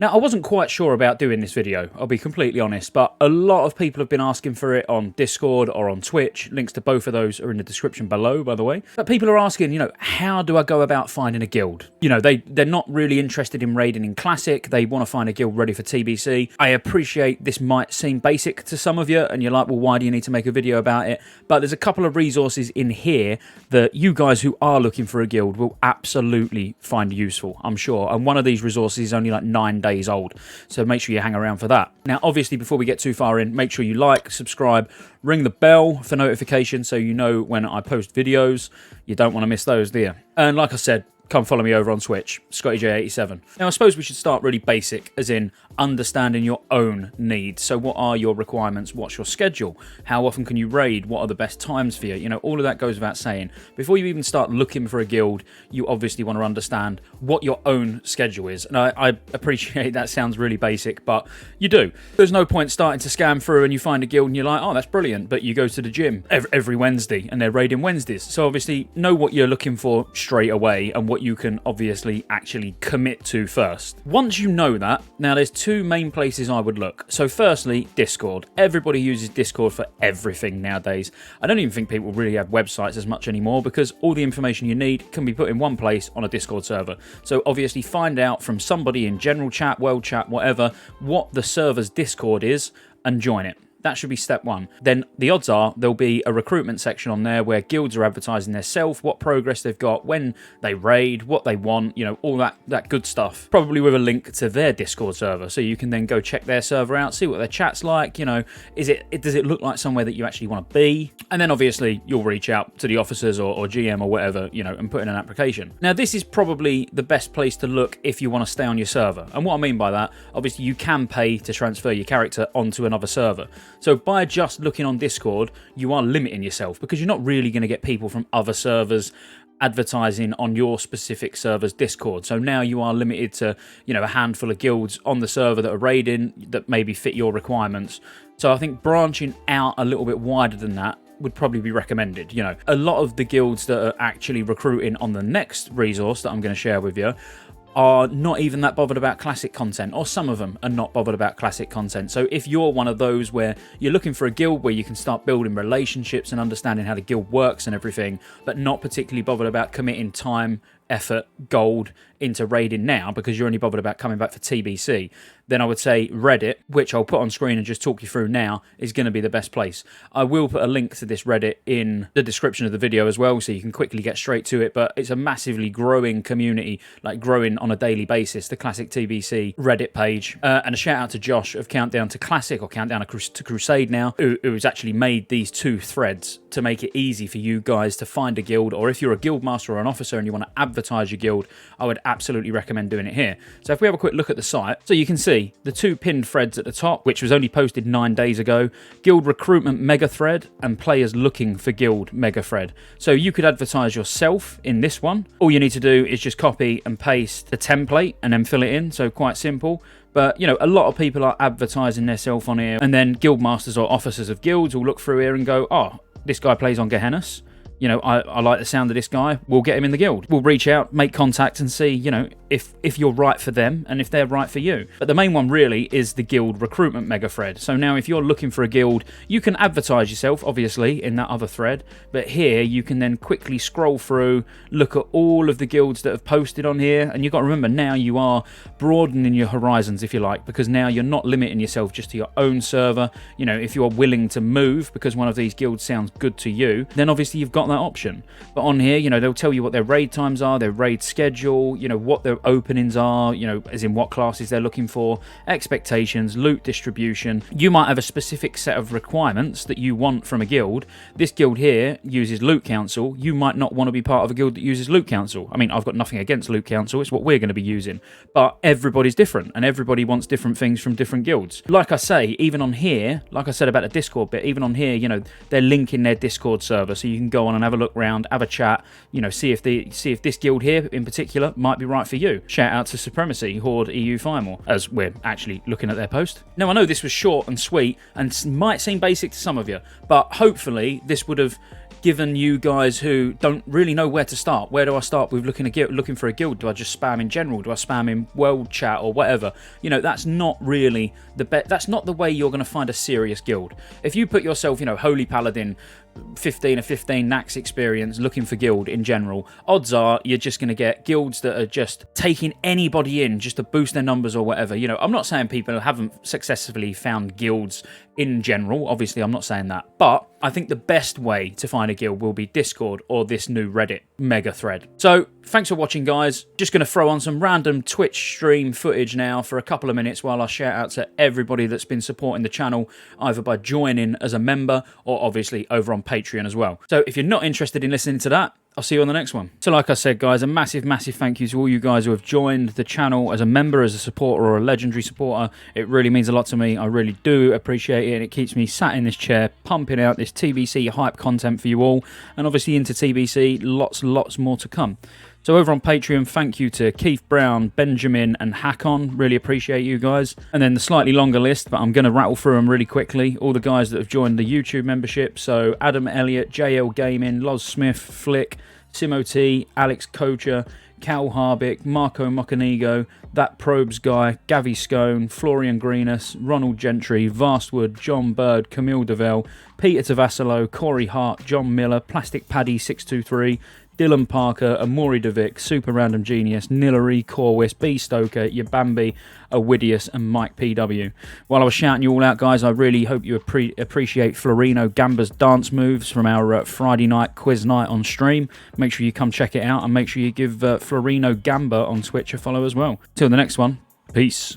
Now, I wasn't quite sure about doing this video, I'll be completely honest, but a lot of people have been asking for it on Discord or on Twitch. Links to both of those are in the description below, by the way. But people are asking, how do I go about finding a guild? They're not really interested in raiding in Classic. They want to find a guild ready for TBC. I appreciate this might seem basic to some of you, and you're like, well, why do you need to make a video about it? But there's a couple of resources in here that you guys who are looking for a guild will absolutely find useful, I'm sure. And one of these resources is only like 9 days old, so make sure you hang around for that. Now, obviously, before we get too far in, make sure you like, subscribe, ring the bell for notifications so you know when I post videos. You don't want to miss those, do you? And like I said, come follow me over on Twitch, Scottejaye87. Now, I suppose we should start really basic, as in understanding your own needs. So what are your requirements? What's your schedule? How often can you raid? What are the best times for you? All of that goes without saying. Before you even start looking for a guild, you obviously want to understand what your own schedule is. And I appreciate that sounds really basic, but you do. There's no point starting to scam through and you find a guild and you're like, oh, that's brilliant, but you go to the gym every Wednesday and they're raiding Wednesdays. So obviously know what you're looking for straight away and what you can obviously actually commit to first. Once you know that, now there's two main places I would look. So firstly, Discord. Everybody uses Discord for everything nowadays. I don't even think people really have websites as much anymore because all the information you need can be put in one place on a Discord server. So obviously find out from somebody in general chat, world chat, whatever, what the server's Discord is and join it. That should be step one. Then the odds are there'll be a recruitment section on there where guilds are advertising their self, what progress they've got, when they raid, what they want, all that good stuff. Probably with a link to their Discord server, so you can then go check their server out, see what their chat's like. Does it look like somewhere that you actually want to be? And then obviously you'll reach out to the officers or GM or whatever, and put in an application. Now this is probably the best place to look if you want to stay on your server. And what I mean by that, obviously you can pay to transfer your character onto another server. So by just looking on Discord, you are limiting yourself because you're not really going to get people from other servers advertising on your specific server's Discord. So now you are limited to, a handful of guilds on the server that are raiding that maybe fit your requirements. So I think branching out a little bit wider than that would probably be recommended. A lot of the guilds that are actually recruiting on the next resource that I'm going to share with you are not even that bothered about classic content, or some of them are not bothered about classic content. So if you're one of those where you're looking for a guild where you can start building relationships and understanding how the guild works and everything, but not particularly bothered about committing time, effort, gold into raiding now because you're only bothered about coming back for TBC, then I would say Reddit, which I'll put on screen and just talk you through now, is going to be the best place. I will put a link to this Reddit in the description of the video as well, so you can quickly get straight to it, but it's a massively growing community, like growing on a daily basis, the Classic TBC Reddit page. And a shout out to Josh of Countdown to Classic, or Countdown to Crusade now, who has actually made these two threads to make it easy for you guys to find a guild, or if you're a guild master or an officer and you want to advertise your guild, I would absolutely recommend doing it here. So if we have a quick look at the site, so you can see the two pinned threads at the top, which was only posted 9 days ago, guild recruitment mega thread and players looking for guild mega thread. So you could advertise yourself in this one. All you need to do is just copy and paste the template and then fill it in, so quite simple. But, a lot of people are advertising themselves on here, and then guild masters or officers of guilds will look through here and go, oh, this guy plays on Gehenna's. I like the sound of this guy. We'll get him in the guild. We'll reach out, make contact and see, if you're right for them and if they're right for you. But the main one really is the guild recruitment mega thread. So now if you're looking for a guild, you can advertise yourself, obviously, in that other thread. But here you can then quickly scroll through, look at all of the guilds that have posted on here. And you've got to remember, now you are broadening your horizons, if you like, because now you're not limiting yourself just to your own server. If you're willing to move because one of these guilds sounds good to you, then obviously you've got that option. But on here, they'll tell you what their raid times are, their raid schedule, what their openings are, as in what classes they're looking for, expectations, loot distribution. You might have a specific set of requirements that you want from a guild. This guild here uses loot council. You might not want to be part of a guild that uses loot council. I mean, I've got nothing against loot council. It's what we're going to be using. But everybody's different and everybody wants different things from different guilds. Like I say, even on here, like I said about the Discord bit, even on here, they're linking their Discord server, so you can go on and have a look around, have a chat, see if this guild here in particular might be right for you. Shout out to Supremacy, Horde EU Firemore, as we're actually looking at their post. Now, I know this was short and sweet and might seem basic to some of you, but hopefully this would have given you guys who don't really know where to start. Where do I start with looking for a guild? Do I just spam in general? Do I spam in world chat or whatever? You know, that's not really that's not the way you're going to find a serious guild. If you put yourself, you know, Holy Paladin, 15 or 15 Nax experience looking for guild in general, odds are you're just going to get guilds that are just taking anybody in just to boost their numbers or whatever. You know, I'm not saying people haven't successfully found guilds in general. Obviously, I'm not saying that. But I think the best way to find a guild will be Discord or this new Reddit mega thread. So, thanks for watching, guys. Just going to throw on some random Twitch stream footage now for a couple of minutes while I shout out to everybody that's been supporting the channel, either by joining as a member or obviously over on Patreon as well. So, if you're not interested in listening to that, I'll see you on the next one. So like I said, guys, a massive, massive thank you to all you guys who have joined the channel as a member, as a supporter, or a legendary supporter. It really means a lot to me. I really do appreciate it, and it keeps me sat in this chair pumping out this TBC hype content for you all. And obviously into TBC, lots more to come. So over on Patreon, thank you to Keith Brown, Benjamin, and Hakon. Really appreciate you guys. And then the slightly longer list, but I'm going to rattle through them really quickly. All the guys that have joined the YouTube membership. So Adam Elliott, JL Gaming, Loz Smith, Flick, Simo T, Alex Kocher, Cal Harbick, Marco Mocanigo, That Probes Guy, Gavi Scone, Florian Greenus, Ronald Gentry, Vastwood, John Bird, Camille Devell, Peter Tavassalo, Corey Hart, John Miller, Plastic Paddy 623, Dylan Parker, Amori Devic, Super Random Genius, Nillery, Corwis, B Stoker, Yabambi, Owidius, and Mike PW. While I was shouting you all out, guys, I really hope you appreciate Florino Gamba's dance moves from our Friday night quiz night on stream. Make sure you come check it out, and make sure you give Florino Gamba on Twitch a follow as well. Till the next one, peace.